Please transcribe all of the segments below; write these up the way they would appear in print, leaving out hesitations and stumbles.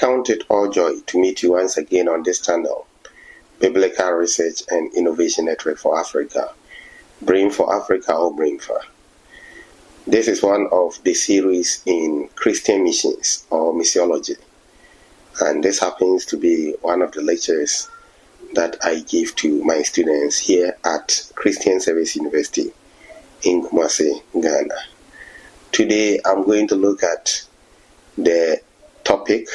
count it all joy to meet you once again on this channel, Biblical Research and Innovation Network for Africa, Brain for Africa or Brain for. This is one of the series in Christian missions or missiology, and this happens to be one of the lectures that I give to my students here at Christian Service University in Kumasi, Ghana. Today I'm going to look at the topic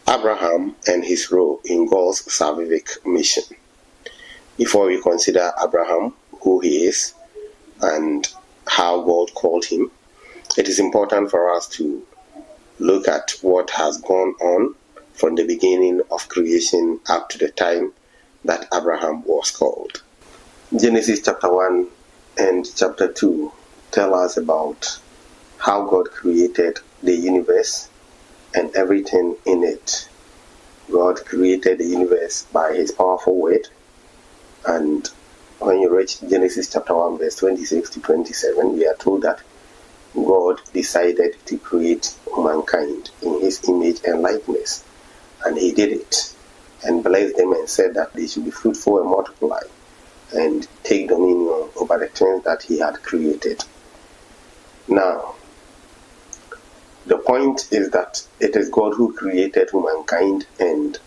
Abraham and his role in God's salvific mission. Before we consider Abraham, who he is, and how God called him, it is important for us to look at what has gone on from the beginning of creation up to the time that Abraham was called. Genesis chapter 1 and chapter 2 tell us about how God created the universe and everything in it. God created the universe by his powerful word, and when you reach Genesis chapter 1 verse 26 to 27, we are told that God decided to create mankind in his image and likeness, and he did it and blessed them and said that they should be fruitful and multiply and take dominion over the things that he had created. Now, the point is that it is God who created humankind and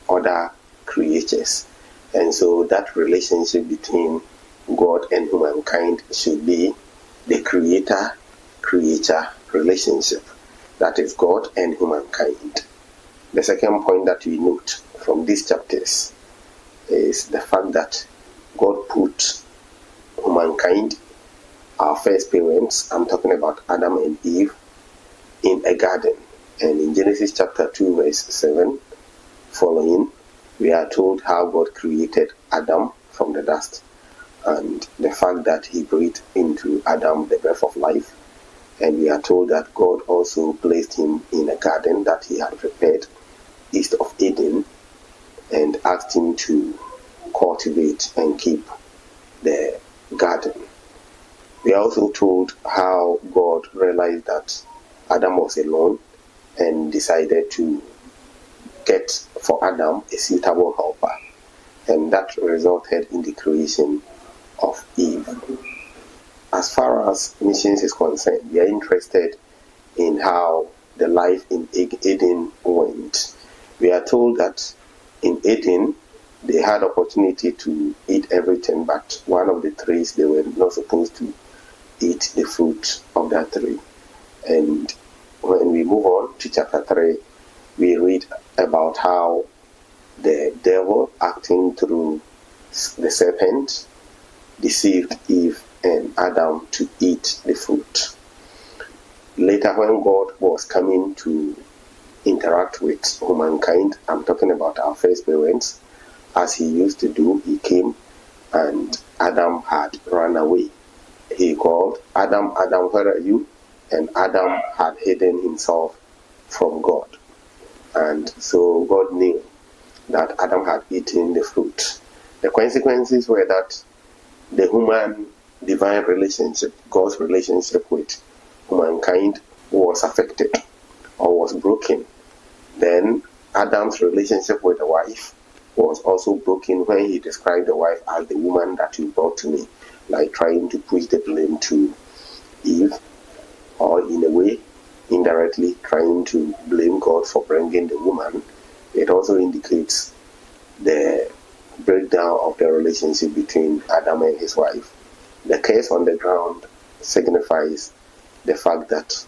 other creatures. And so that relationship between God and humankind should be the creator-creature relationship. That is God and humankind. The second point that we note from these chapters is the fact that God put humankind, our first parents, I'm talking about Adam and Eve, in a garden. And in Genesis chapter 2 verse 7 following, we are told how God created Adam from the dust, and the fact that he breathed into Adam the breath of life. And we are told that God also placed him in a garden that he had prepared east of Eden and asked him to cultivate and keep the garden. We are also told how God realized that Adam was alone and decided to get for Adam a suitable helper, and that resulted in the creation of Eve. As far as missions is concerned, we are interested in how the life in Eden went. We are told that in Eden they had opportunity to eat everything, but one of the trees they were not supposed to eat the fruit of that tree. And when we move on to chapter 3, we read about how the devil, acting through the serpent, deceived Eve and Adam to eat the fruit. Later, when God was coming to interact with humankind, I'm talking about our first parents, as he used to do, he came and Adam had run away. He called, Adam, Adam, where are you? And Adam had hidden himself from God. And so God knew that Adam had eaten the fruit. The consequences were that the human divine relationship, God's relationship with humankind, was affected or was broken. Then Adam's relationship with the wife was also broken when he described the wife as the woman that you brought to me, like trying to push the blame to Eve, or in a way, indirectly trying to blame God for bringing the woman. It also indicates the breakdown of the relationship between Adam and his wife. The curse on the ground signifies the fact that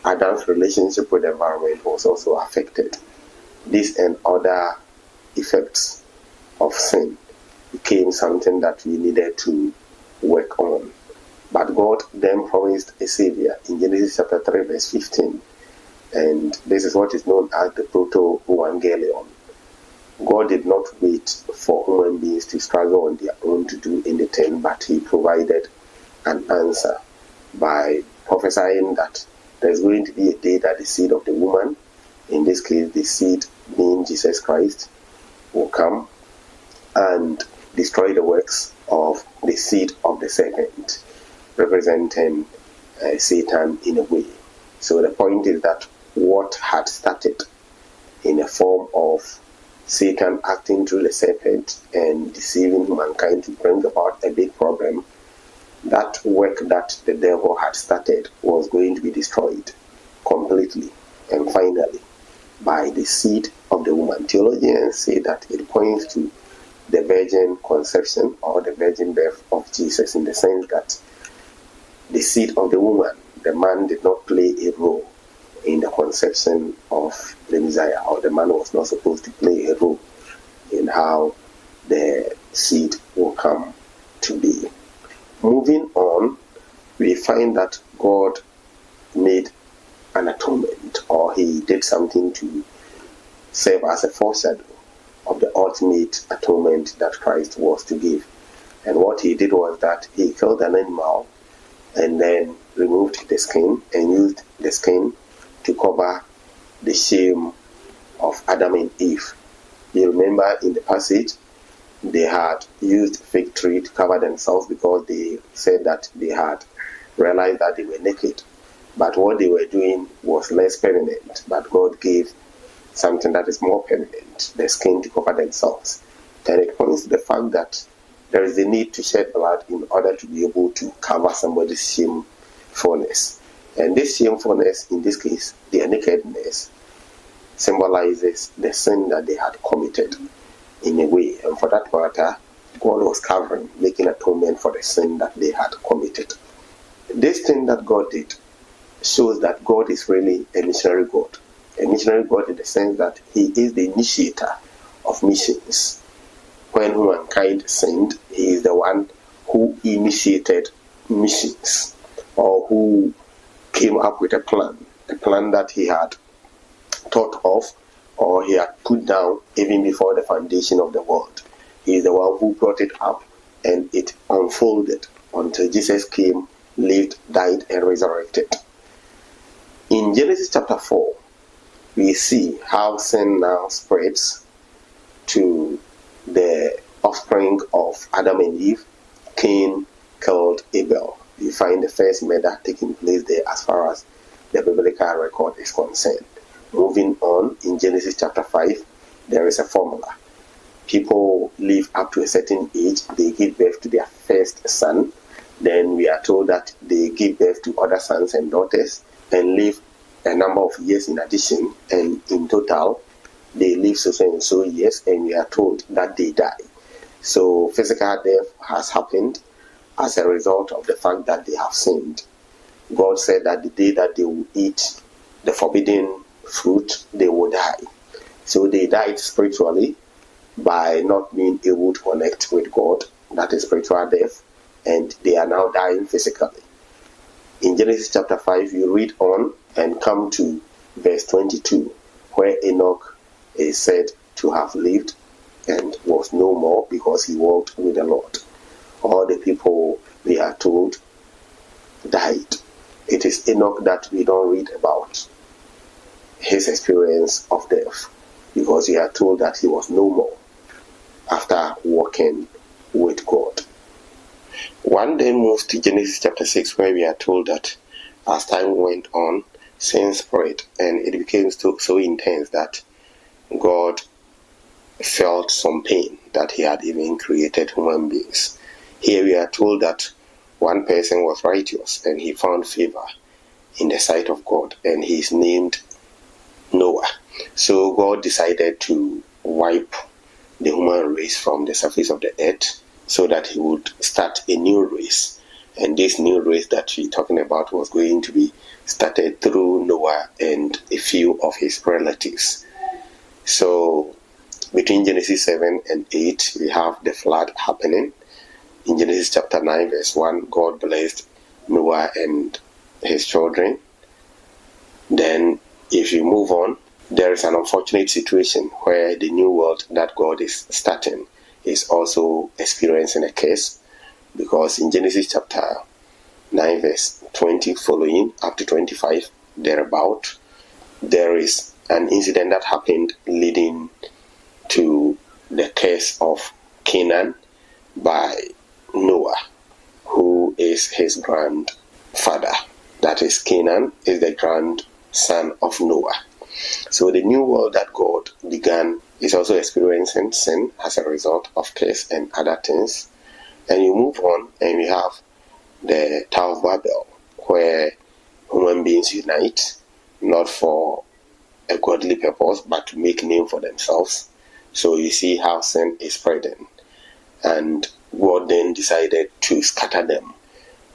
Adam's relationship with the environment was also affected. This and other effects of sin became something that we needed to work on. But God then promised a Savior in Genesis chapter 3 verse 15. And this is what is known as the Proto-Evangelion. God did not wait for human beings to struggle on their own to do anything, but he provided an answer by prophesying that there's going to be a day that the seed of the woman, in this case the seed being Jesus Christ, will come and destroy the works of the seed of the serpent, representing Satan in a way. So the point is that what had started in a form of Satan acting through the serpent and deceiving mankind to bring about a big problem, that work that the devil had started was going to be destroyed completely and finally by the seed of the woman. Theologians say that it points to the virgin conception or the virgin birth of Jesus, in the sense that the seed of the woman, the man did not play a role in the conception of the Messiah, or the man was not supposed to play a role in how the seed will come to be. Moving on, we find that God made an atonement, or he did something to serve as a foreshadow of the ultimate atonement that Christ was to give. And what he did was that he killed an animal and then removed the skin and used the skin to cover the shame of Adam and Eve. You remember in the passage, they had used fig tree to cover themselves because they said that they had realized that they were naked. But what they were doing was less permanent. But God gave something that is more permanent, the skin to cover themselves. And it points to the fact that there is a need to shed blood in order to be able to cover somebody's shamefulness. And this shamefulness, in this case, their nakedness, symbolizes the sin that they had committed in a way. And for that matter, God was covering, making atonement for the sin that they had committed. This thing that God did shows that God is really a missionary God. A missionary God in the sense that he is the initiator of missions. When mankind sinned, he is the one who initiated missions, or who came up with a plan that he had thought of, or he had put down even before the foundation of the world. He is the one who brought it up, and it unfolded until Jesus came, lived, died, and resurrected. In Genesis chapter 4, we see how sin now spreads to the offspring of Adam and Eve. Cain killed Abel. You find the first murder taking place there as far as the biblical record is concerned. Moving on, in Genesis chapter 5, there is a formula. People live up to a certain age, they give birth to their first son. Then we are told that they give birth to other sons and daughters and live a number of years in addition, and in total they live so and so years, and we are told that they die. So physical death has happened as a result of the fact that they have sinned. God said that the day that they will eat the forbidden fruit, they will die. So they died spiritually by not being able to connect with God. That is spiritual death. And they are now dying physically. In Genesis chapter 5, you read on and come to verse 22, where Enoch is said to have lived and was no more because he walked with the Lord. All the people, we are told, died. It is Enoch that we don't read about his experience of death, because we are told that he was no more after walking with God. One then moves to Genesis chapter 6, where we are told that as time went on, sin spread, and it became so intense that God felt some pain that he had even created human beings. Here we are told that one person was righteous and he found favor in the sight of God, and he is named Noah. So God decided to wipe the human race from the surface of the earth so that he would start a new race. And this new race that we're talking about was going to be started through Noah and a few of his relatives. So between Genesis 7 and 8, we have the flood happening. In Genesis chapter 9, verse 1, God blessed Noah and his children. Then, if you move on, there is an unfortunate situation where the new world that God is starting is also experiencing a curse, because in Genesis chapter 9, verse 20 following up to 25, thereabout, there is an incident that happened leading to the curse of Canaan by Noah, who is his grandfather. That is, Canaan is the grandson of Noah. So the new world that God began is also experiencing sin as a result of curse and other things. And you move on and we have the Tower of Babel, where human beings unite, not for a godly purpose, but to make name for themselves. So you see how sin is spreading. And God then decided to scatter them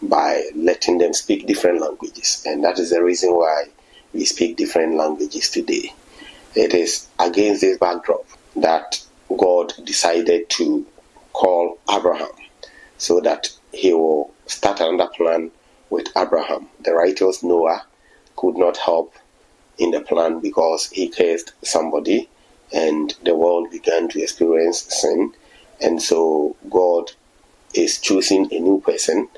by letting them speak different languages. And that is the reason why we speak different languages today. It is against this backdrop that God decided to call Abraham so that he will start another plan with Abraham. The righteous Noah could not help in the plan because he cursed somebody and the world began to experience sin. And so God is choosing a new person.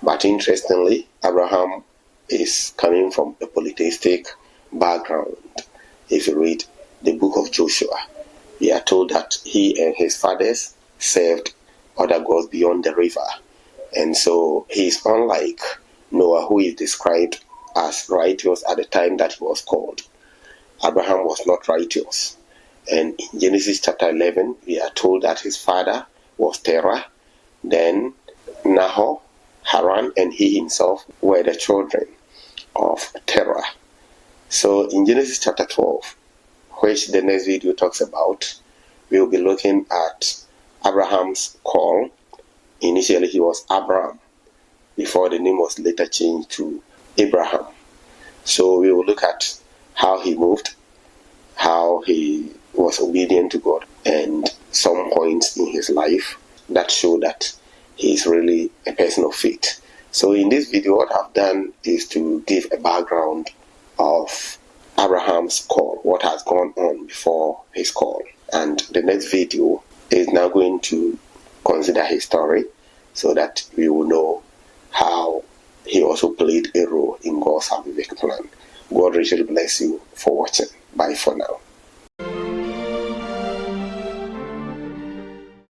But interestingly, Abraham is coming from a polytheistic background. If you read the book of Joshua, we are told that he and his fathers served other gods beyond the river. And so he is unlike Noah, who is described as righteous at the time that he was called. Abraham was not righteous. And in Genesis chapter 11, we are told that his father was Terah, then Nahor, Haran, and he himself were the children of Terah. So in Genesis chapter 12, which the next video talks about, we will be looking at Abraham's call. Initially he was Abram, before the name was later changed to Abraham. So we will look at how he moved, how he was obedient to God, and some points in his life that show that he is really a person of faith. So in this video, what I've done is to give a background of Abraham's call, what has gone on before his call. And the next video is now going to consider his story so that we will know how he also played a role in God's salvific plan. God richly bless you for watching. Bye for now.